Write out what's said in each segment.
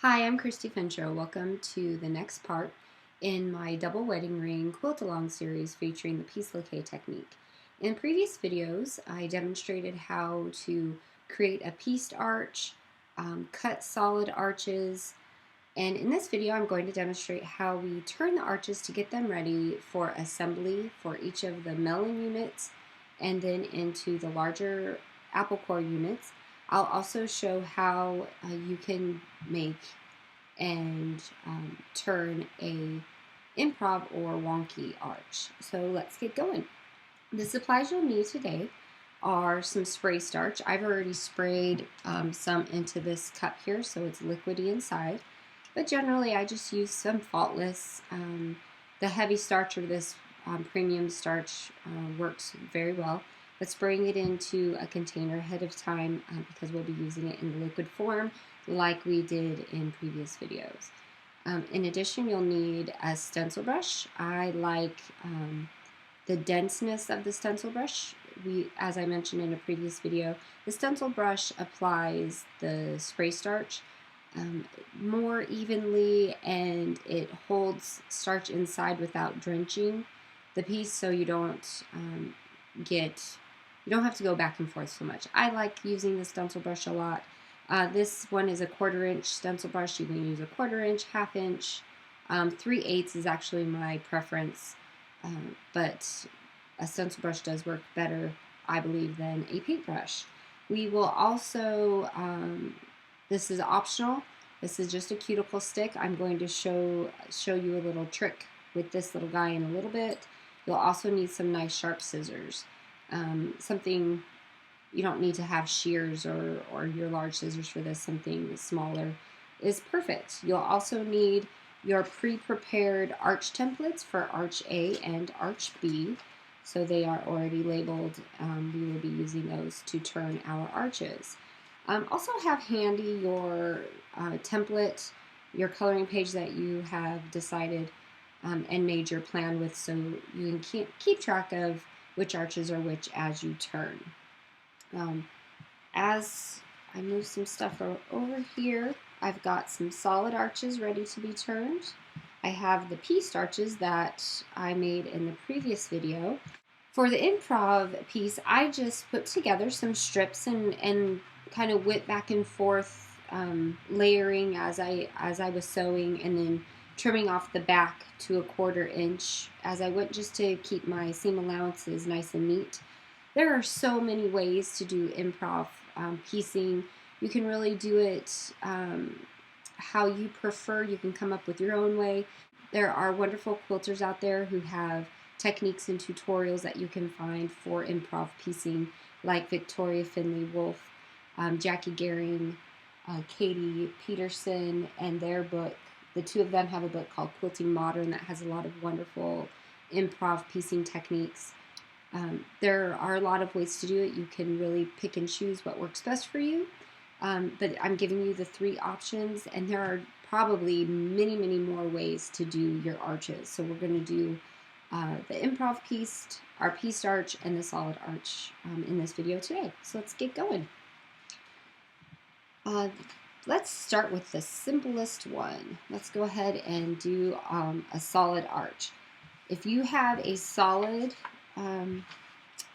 Hi, I'm Cristy Fincher. Welcome to the next part in my double wedding ring quilt along series featuring the Piec-lique technique. In previous videos, I demonstrated how to create a pieced arch, cut solid arches, and in this video I'm going to demonstrate how we turn the arches to get them ready for assembly for each of the melon units and then into the larger apple core units. I'll also show how you can make and turn a improv or wonky arch. So let's get going. The supplies you'll need today are some spray starch. I've already sprayed some into this cup here, so it's liquidy inside. But generally, I just use some Faultless. The heavy starch or this premium starch works very well. But spraying it into a container ahead of time because we'll be using it in the liquid form like we did in previous videos. In addition, you'll need a stencil brush. I like the denseness of the stencil brush. As I mentioned in a previous video, the stencil brush applies the spray starch more evenly, and it holds starch inside without drenching the piece, so you don't have to go back and forth so much. I like using the stencil brush a lot. This one is a 1/4 inch stencil brush. You can use a 1/4 inch, 1/2 inch. 3/8 is actually my preference, but a stencil brush does work better, I believe, than a paintbrush. We will also, this is optional. This is just a cuticle stick. I'm going to show you a little trick with this little guy in a little bit. You'll also need some nice sharp scissors. Something, you don't need to have shears or your large scissors for this. Something smaller is perfect. You'll also need your pre-prepared arch templates for Arch A and Arch B. So they are already labeled. We will be using those to turn our arches. Also have handy your template, your coloring page that you have decided and made your plan with, so you can keep track of which arches are which as you turn. As I move some stuff over here, I've got some solid arches ready to be turned. I have the pieced arches that I made in the previous video. For the improv piece, I just put together some strips and kind of went back and forth, layering as I was sewing, and then trimming off the back to a 1/4 inch as I went, just to keep my seam allowances nice and neat. There are so many ways to do improv piecing. You can really do it how you prefer. You can come up with your own way. There are wonderful quilters out there who have techniques and tutorials that you can find for improv piecing, like Victoria Finley Wolf, Jackie Gehring, Katie Peterson, and their book. The two of them have a book called Quilting Modern that has a lot of wonderful improv piecing techniques. There are a lot of ways to do it. You can really pick and choose what works best for you. But I'm giving you the 3 options, and there are probably many, many more ways to do your arches. So we're going to do the improv pieced, our pieced arch, and the solid arch in this video today. So let's get going. Let's start with the simplest one. Let's go ahead and do a solid arch. If you have a solid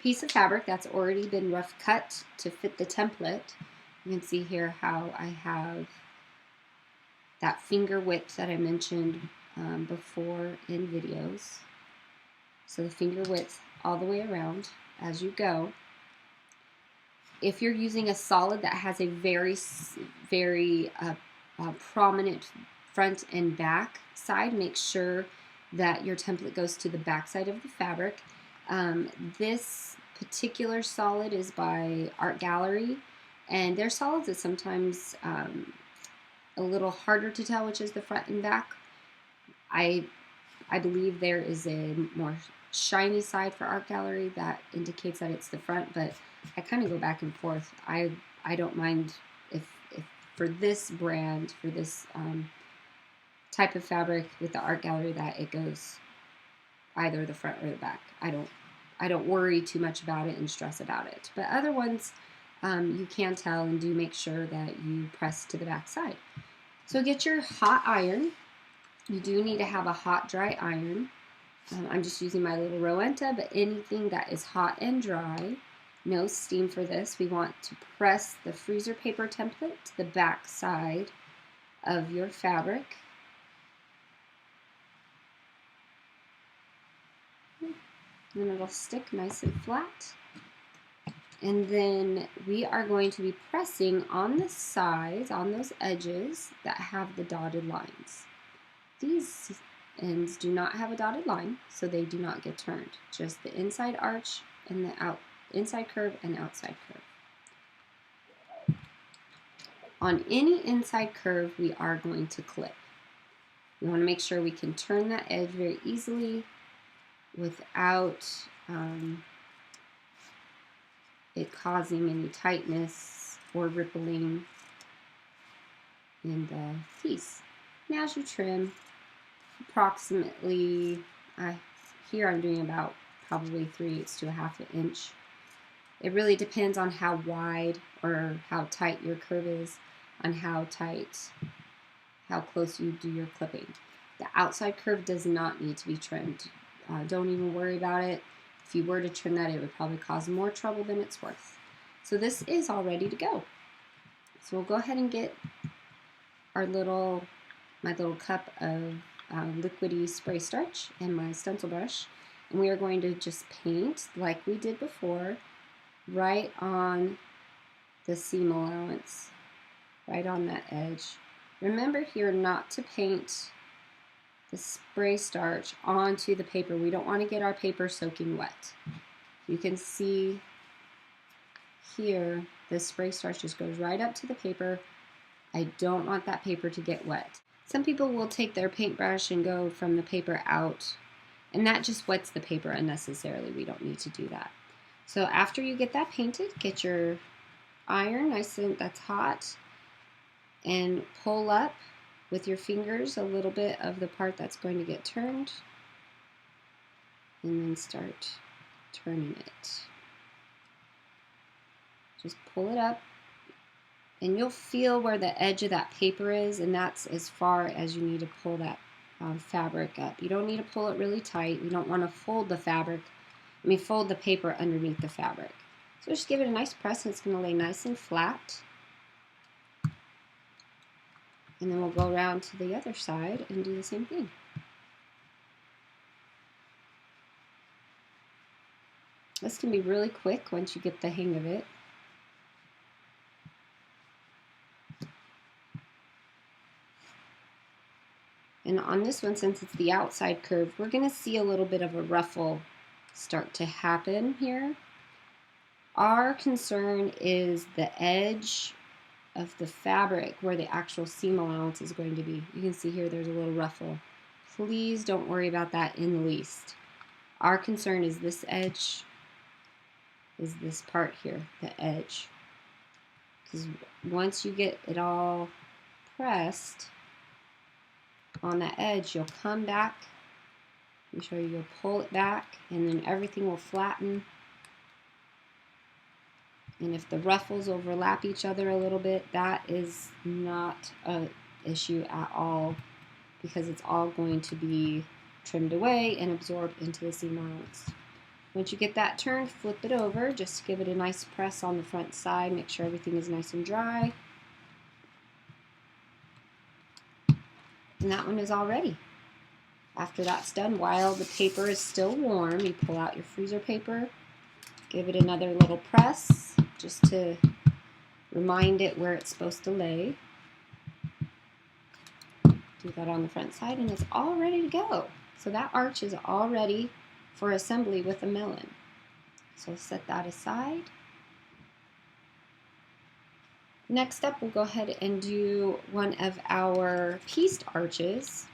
piece of fabric that's already been rough cut to fit the template, you can see here how I have that finger width that I mentioned before in videos. So the finger width all the way around as you go. If you're using a solid that has a very prominent front and back side, make sure that your template goes to the back side of the fabric. This particular solid is by Art Gallery, and their solids is sometimes a little harder to tell which is the front and back. I believe there is a more shiny side for Art Gallery that indicates that it's the front, but I kind of go back and forth. I don't mind if for this brand, for this type of fabric with the Art Gallery, that it goes either the front or the back. I don't worry too much about it and stress about it. But other ones, you can tell, and do make sure that you press to the back side. So get your hot iron. You do need to have a hot, dry iron. I'm just using my little Rowenta, but anything that is hot and dry, no steam for this. We want to press the freezer paper template to the back side of your fabric. And it'll stick nice and flat. And then we are going to be pressing on the sides, on those edges that have the dotted lines. These ends do not have a dotted line, so they do not get turned. Just the inside arch and the inside curve and outside curve. On any inside curve, we are going to clip. We want to make sure we can turn that edge very easily without it causing any tightness or rippling in the piece. And as you trim, approximately, here I'm doing about probably 3/8 to 1/2 inch. It really depends on how wide or how tight your curve is, on how close you do your clipping. The outside curve does not need to be trimmed. Don't even worry about it. If you were to trim that, it would probably cause more trouble than it's worth. So this is all ready to go. So we'll go ahead and get my little cup of liquidy spray starch and my stencil brush, and we are going to just paint like we did before, right on the seam allowance, right on that edge. Remember here not to paint the spray starch onto the paper. We don't want to get our paper soaking wet. You can see here the spray starch just goes right up to the paper. I don't want that paper to get wet. Some people will take their paintbrush and go from the paper out, and that just wets the paper unnecessarily. We don't need to do that. So after you get that painted, get your iron that's hot, and pull up with your fingers a little bit of the part that's going to get turned, and then start turning it. Just pull it up, and you'll feel where the edge of that paper is, and that's as far as you need to pull that fabric up. You don't need to pull it really tight. We don't want to fold the paper underneath the fabric. So just give it a nice press, and it's going to lay nice and flat. And then we'll go around to the other side and do the same thing. This can be really quick once you get the hang of it. And on this one, since it's the outside curve, we're going to see a little bit of a ruffle start to happen here. Our concern is the edge of the fabric where the actual seam allowance is going to be. You can see here there's a little ruffle. Please don't worry about that in the least. Our concern is this edge, is this part here, the edge. Because once you get it all pressed on that edge, you'll come back. Let me show you, you'll pull it back, and then everything will flatten. And if the ruffles overlap each other a little bit, that is not an issue at all, because it's all going to be trimmed away and absorbed into the seam allowance. Once you get that turned, flip it over. Just give it a nice press on the front side. Make sure everything is nice and dry. And that one is all ready. After that's done, while the paper is still warm, you pull out your freezer paper, give it another little press just to remind it where it's supposed to lay. Do that on the front side, and it's all ready to go. So that arch is all ready for assembly with a melon. So set that aside. Next up, we'll go ahead and do one of our pieced arches.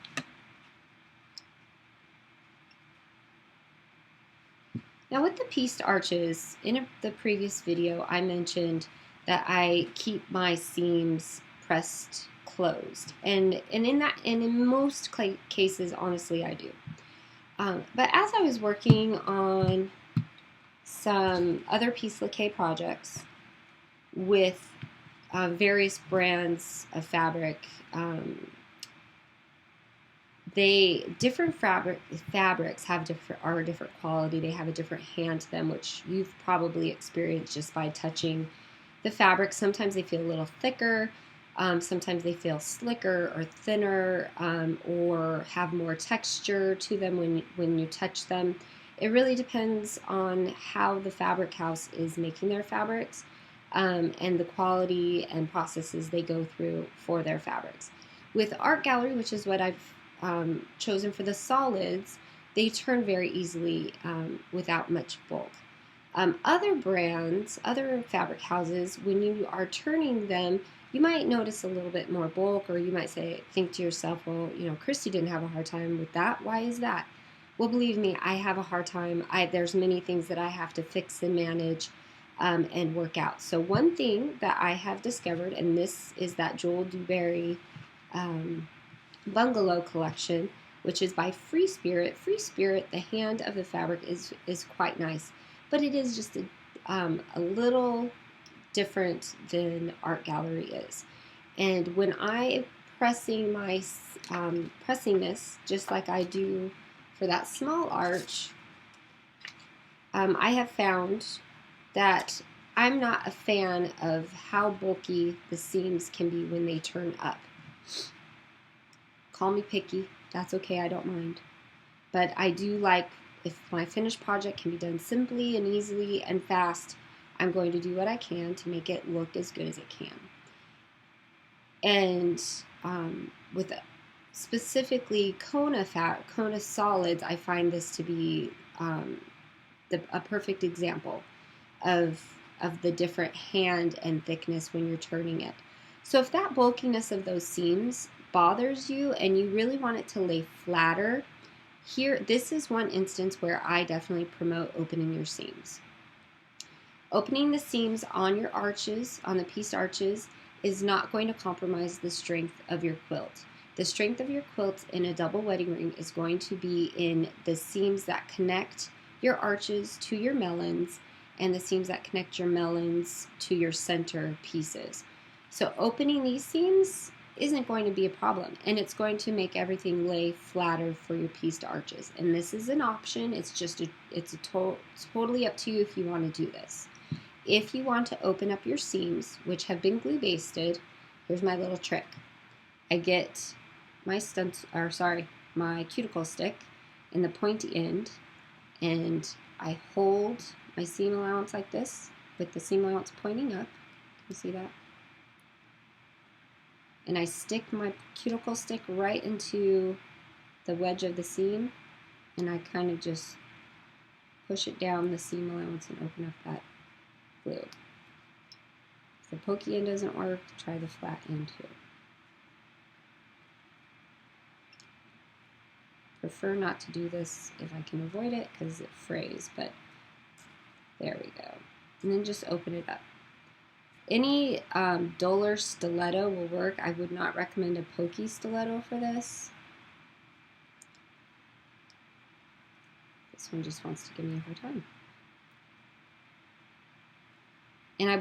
Now with the pieced arches, in the previous video I mentioned that I keep my seams pressed closed, and in most cases, honestly, I do. But as I was working on some other piece-lique projects with various brands of fabric. Different fabrics have different quality. They have a different hand to them, which you've probably experienced just by touching the fabric. Sometimes they feel a little thicker. Sometimes they feel slicker or thinner, or have more texture to them when you touch them. It really depends on how the fabric house is making their fabrics, and the quality and processes they go through for their fabrics. With Art Gallery, which is what I've chosen for the solids, they turn very easily without much bulk. Other brands, other fabric houses, when you are turning them, you might notice a little bit more bulk, or you might think to yourself, well, Cristy didn't have a hard time with that. Why is that? Well, believe me, I have a hard time. There's many things that I have to fix and manage and work out. So one thing that I have discovered, and this is that Joel Dewberry Bungalow collection, which is by Free Spirit. Free Spirit, the hand of the fabric is quite nice, but it is just a little different than Art Gallery is. And when I pressing this, just like I do for that small arch, I have found that I'm not a fan of how bulky the seams can be when they turn up. Call me picky, that's okay, I don't mind. But I do like, if my finished project can be done simply and easily and fast, I'm going to do what I can to make it look as good as it can. And with specifically Kona solids, I find this to be a perfect example of the different hand and thickness when you're turning it. So if that bulkiness of those seams bothers you and you really want it to lay flatter, this is one instance where I definitely promote opening your seams. Opening the seams on your arches, on the piece arches, is not going to compromise the strength of your quilt. The strength of your quilt in a double wedding ring is going to be in the seams that connect your arches to your melons and the seams that connect your melons to your center pieces. So opening these seams isn't going to be a problem, and it's going to make everything lay flatter for your pieced arches. And this is an option. It's totally up to you if you want to do this. If you want to open up your seams, which have been glue basted, here's my little trick. I get my my cuticle stick in the pointy end, and I hold my seam allowance like this with the seam allowance pointing up. You see that? And I stick my cuticle stick right into the wedge of the seam, and I kind of just push it down the seam allowance and open up that glue. If the pokey end doesn't work, try the flat end too. Prefer not to do this if I can avoid it because it frays, but there we go. And then just open it up. Any duller stiletto will work. I would not recommend a pokey stiletto for this. This one just wants to give me a hard time. And I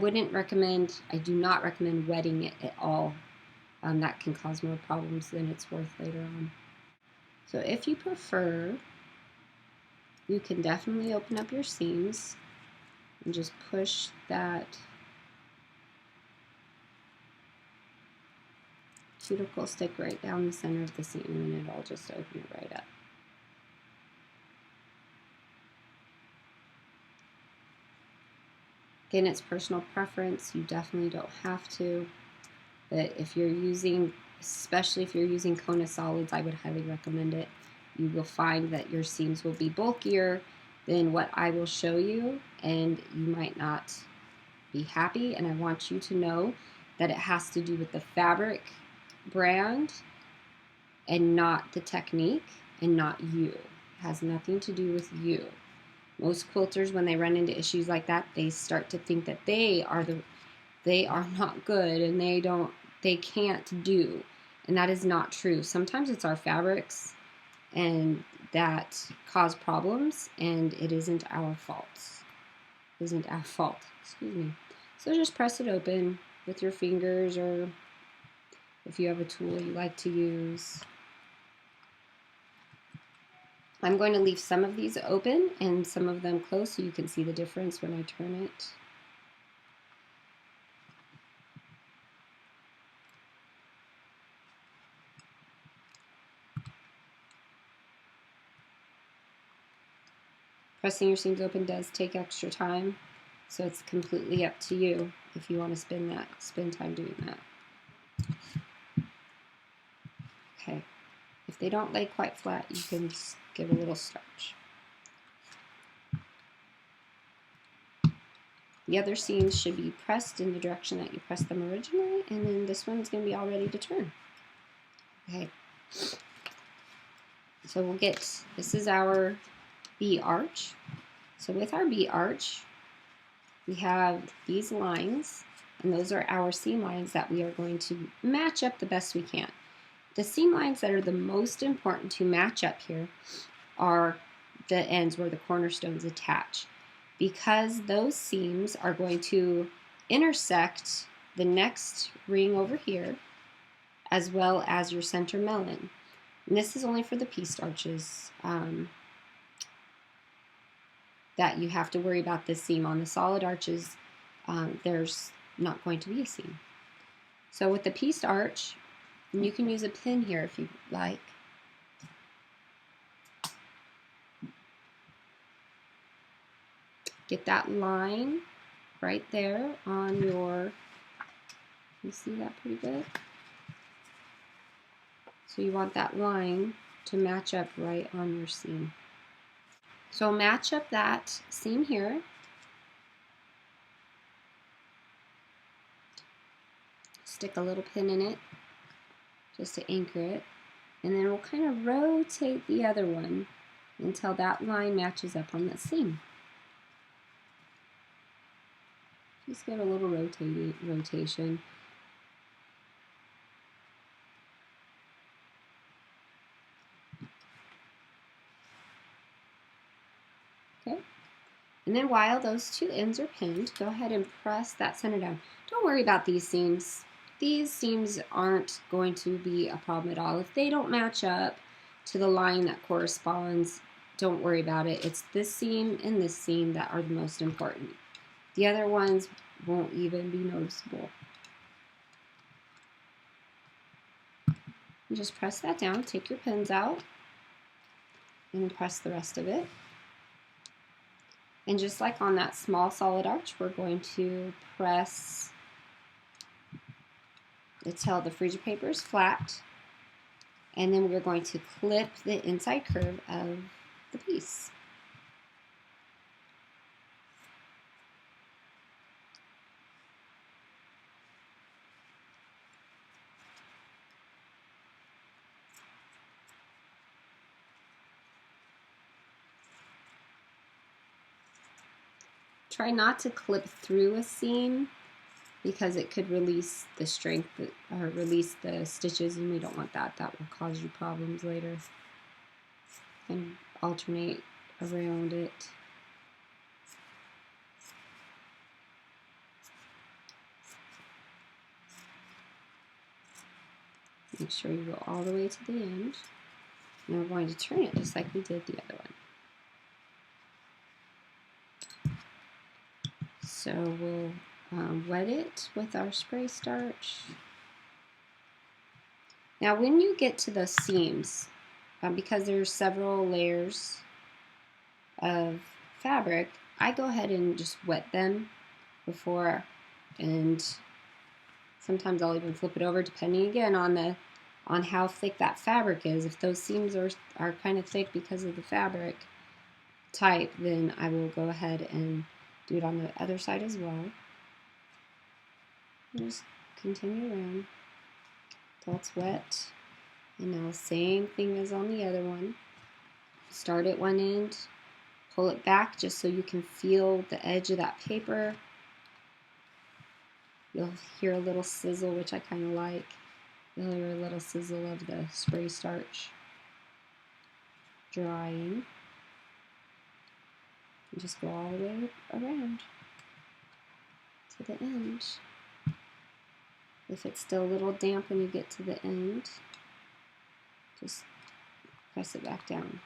do not recommend wetting it at all. That can cause more problems than it's worth later on. So if you prefer, you can definitely open up your seams and just push that cuticle stick right down the center of the seam, and then it'll just open it right up. Again, it's personal preference. You definitely don't have to, but if you're using, especially if you're using Kona solids, I would highly recommend it. You will find that your seams will be bulkier than what I will show you, and you might not be happy. And I want you to know that it has to do with the fabric brand and not the technique and not you. It has nothing to do with you. Most quilters, when they run into issues like that, they start to think that they are not good and they can't do, and that is not true. Sometimes it's our fabrics and that cause problems, and it isn't our fault. Excuse me. So just press it open, with your fingers, or if you have a tool you like to use. I'm going to leave some of these open and some of them closed so you can see the difference when I turn it. Pressing your seams open does take extra time, so it's completely up to you if you want to spend time doing that. Okay, if they don't lay quite flat, you can just give a little stretch. The other seams should be pressed in the direction that you pressed them originally, and then this one's going to be all ready to turn. Okay, so we'll get, this is our B arch. So with our B arch, we have these lines, and those are our seam lines that we are going to match up the best we can. The seam lines that are the most important to match up here are the ends where the cornerstones attach, because those seams are going to intersect the next ring over here as well as your center melon. And this is only for the pieced arches that you have to worry about this seam. On the solid arches, there's not going to be a seam. So with the pieced arch, you can use a pin here if you like. Get that line right there on your, you see that pretty good? So you want that line to match up right on your seam. So match up that seam here. Stick a little pin in it just to anchor it. And then we'll kind of rotate the other one until that line matches up on the seam. Just give a little rotation. Okay. And then while those two ends are pinned, go ahead and press that center down. Don't worry about these seams. These seams aren't going to be a problem at all. If they don't match up to the line that corresponds, don't worry about it. It's this seam and this seam that are the most important. The other ones won't even be noticeable. You just press that down, take your pins out, and press the rest of it. And just like on that small solid arch, we're going to press until the freezer paper is flat, and then we're going to clip the inside curve of the piece. Try not to clip through a seam because it could release the strength or release the stitches, and we don't want that. That will cause you problems later. And alternate around it. Make sure you go all the way to the end. And we're going to turn it just like we did the other one. So we'll wet it with our spray starch. Now when you get to the seams, because there's several layers of fabric, I go ahead and just wet them before, and sometimes I'll even flip it over depending again on how thick that fabric is. If those seams are kind of thick because of the fabric type, then I will go ahead and do it on the other side as well. And just continue around until it's wet. And now same thing as on the other one. Start at one end, pull it back just so you can feel the edge of that paper. You'll hear a little sizzle, which I kind of like. You'll hear a little sizzle of the spray starch drying. And just go all the way around to the end. If it's still a little damp when you get to the end, just press it back down.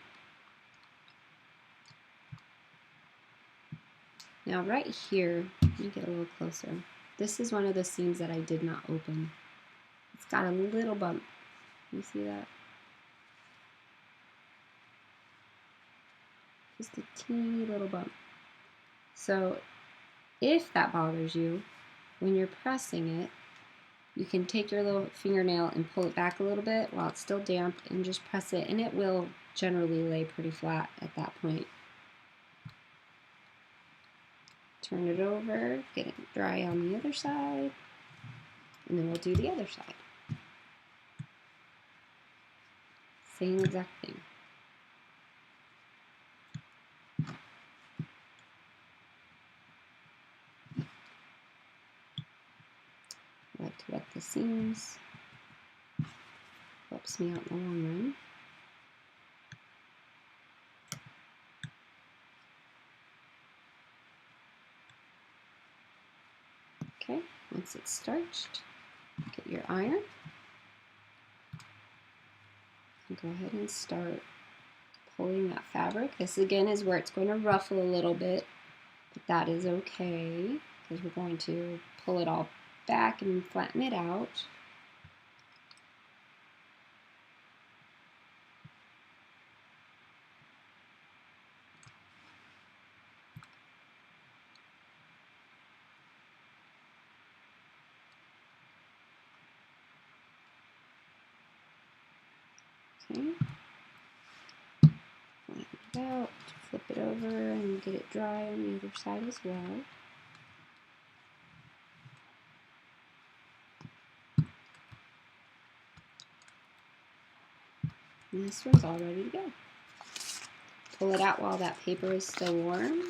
Now right here, let me get a little closer. This is one of the seams that I did not open. It's got a little bump. You see that? Just a teeny little bump. So if that bothers you, when you're pressing it, you can take your little fingernail and pull it back a little bit while it's still damp and just press it, and it will generally lay pretty flat at that point. Turn it over, get it dry on the other side, and then we'll do the other side. Same exact thing. I like to wet the seams. Helps me out in the long run. Okay, once it's starched, get your iron. And go ahead and start pulling that fabric. This again is where it's going to ruffle a little bit, but that is okay because we're going to pull it all back and flatten it out. Okay. Flatten it out, flip it over, and get it dry on the other side as well. And this one's all ready to go. Pull it out while that paper is still warm.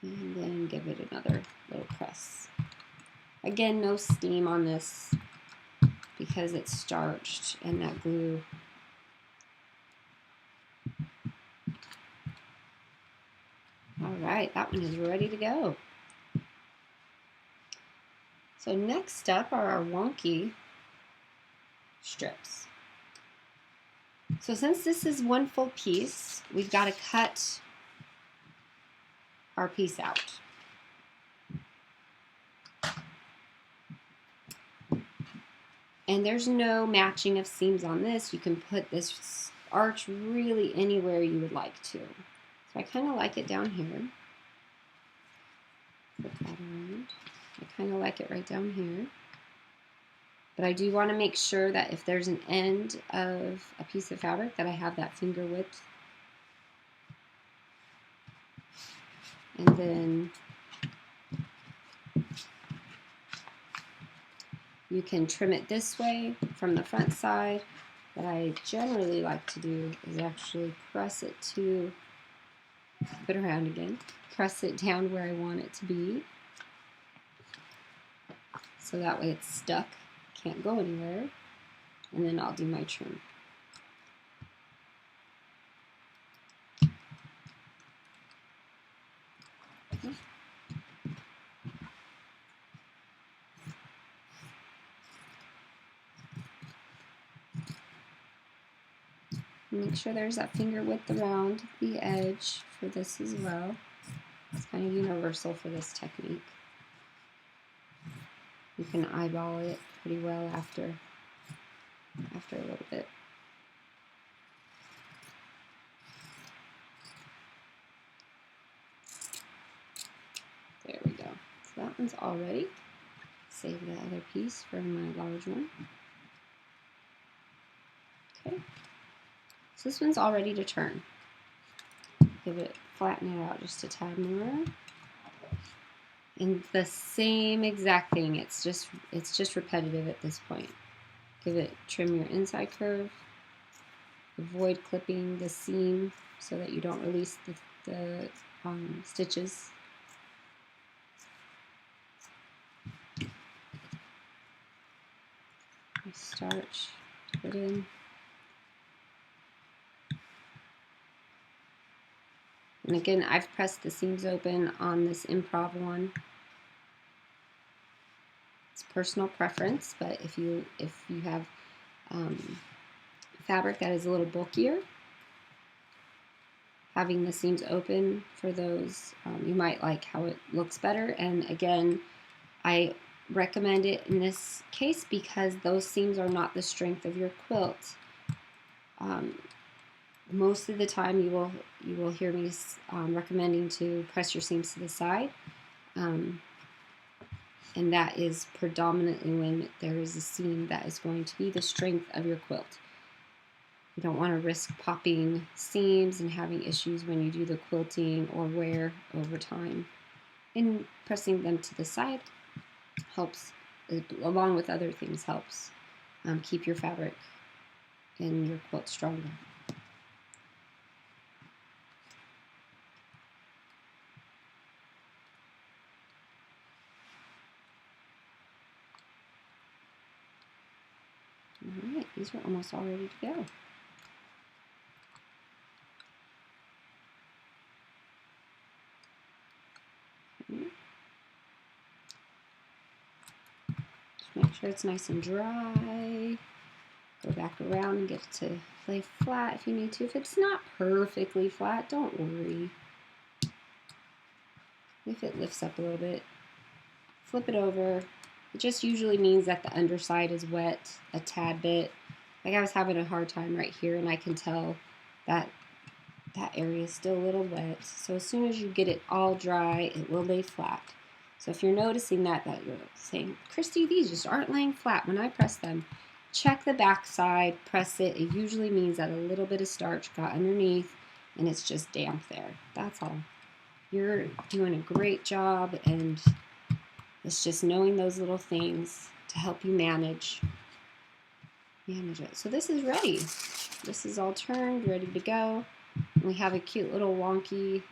And then give it another little press. Again, no steam on this because it's starched and that glue. All right, that one is ready to go. So next up are our wonky strips. So since this is one full piece, we've got to cut our piece out. And there's no matching of seams on this. You can put this arch really anywhere you would like to. So I kind of like it down here. Flip that around. I kind of like it right down here. But I do want to make sure that if there's an end of a piece of fabric that I have that finger width. And then you can trim it this way from the front side. What I generally like to do is actually press it to, put it around again, press it down where I want it to be. So that way it's stuck, can't go anywhere. And then I'll do my trim. Okay. Make sure there's that finger width around the edge for this as well. It's kind of universal for this technique. You can eyeball it pretty well after a little bit. There we go. So that one's all ready. Save the other piece for my large one. Okay. So this one's all ready to turn. Give it, flatten it out just a tad more. And the same exact thing. It's just repetitive at this point. Give it, trim your inside curve. Avoid clipping the seam so that you don't release the stitches. Starch, put in. And again, I've pressed the seams open on this Improv one. It's personal preference, but if you have fabric that is a little bulkier, having the seams open for those, you might like how it looks better. And again, I recommend it in this case because those seams are not the strength of your quilt. Most of the time you will hear me recommending to press your seams to the side, and that is predominantly when there is a seam that is going to be the strength of your quilt. You don't want to risk popping seams and having issues when you do the quilting or wear over time. And pressing them to the side helps, along with other things, helps keep your fabric and your quilt stronger. All right, these are almost all ready to go. Just make sure it's nice and dry. Go back around and get it to lay flat if you need to. If it's not perfectly flat, don't worry. If it lifts up a little bit, flip it over. It just usually means that the underside is wet a tad bit. Like I was having a hard time right here, and I can tell that that area is still a little wet. So as soon as you get it all dry, it will lay flat. So if you're noticing that you're saying, Cristy, these just aren't laying flat when I press them, check the back side, press it. It usually means that a little bit of starch got underneath and it's just damp there. That's all. You're doing a great job, and it's just knowing those little things to help you manage it. So this is ready. This is all turned, ready to go. We have a cute little wonky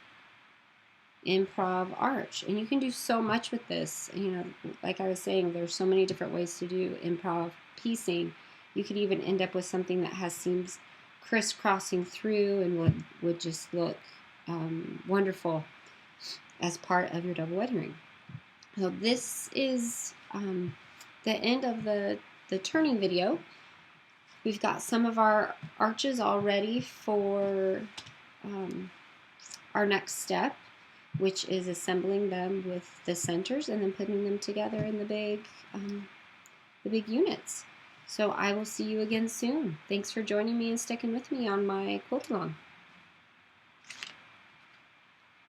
Improv arch, and you can do so much with this. You know, like I was saying, there's so many different ways to do Improv piecing. You could even end up with something that has seams crisscrossing through and would just look wonderful as part of your double wedding ring. So this is the end of the turning video. We've got some of our arches all ready for our next step, which is assembling them with the centers and then putting them together in the big units. So I will see you again soon. Thanks for joining me and sticking with me on my quilt along.